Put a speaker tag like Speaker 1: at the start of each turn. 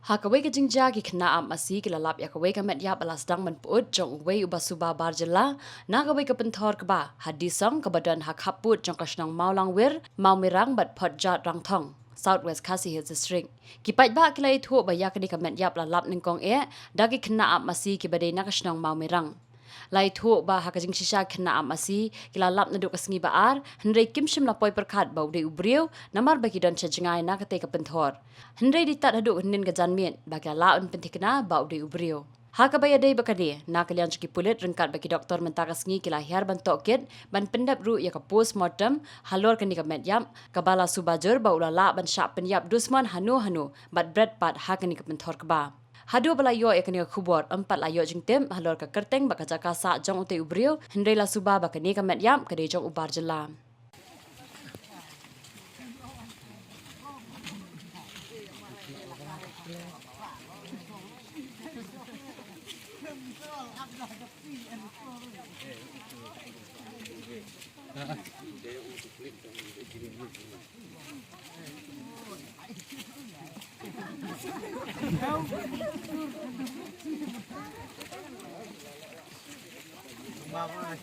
Speaker 1: Hakaway ka jingja ki khna am asi ki lalap yakaway ka Metiap alas dang man put jong way uba Suba barjela nakaway ka Pynthor ka ba hadisong ka badan hakhaput jong kasnang maulang wir mirang bat pot jat rang thong Southwest Khasi Hills District ki ba kilai thu ba yakani ka Metiap lalap ningkong dagi khna am asi ki badai nakasnang mirang lai thu ba hakajing shisha khna am asi kila lap na duk asngi baar hendrei kimshim la poi perkhat ba de ubriu namar bagi don chajingai na kate ka Pynthor hendrei ditat haduk nin ga janmien bagi la un pentikna ba de ubriu haka baya dei bakade na kalian chiki pulit rengkat bagi doktor mentakas ngi kila hiar ban tokit ban pendap ru ya ka postmortem halor kani ka Metiap kabala subajur ba ulala ban Shah Pyniap dusman hanu bat bread pat hakani ka Pynthor ka ba Hadu balayo yakani khubor 4 layo jingtem halor ka kerteng baka jaka sa jong utai ubriu hendrei la Suba bakani ka Metiap kade jong ubar jela
Speaker 2: Mama,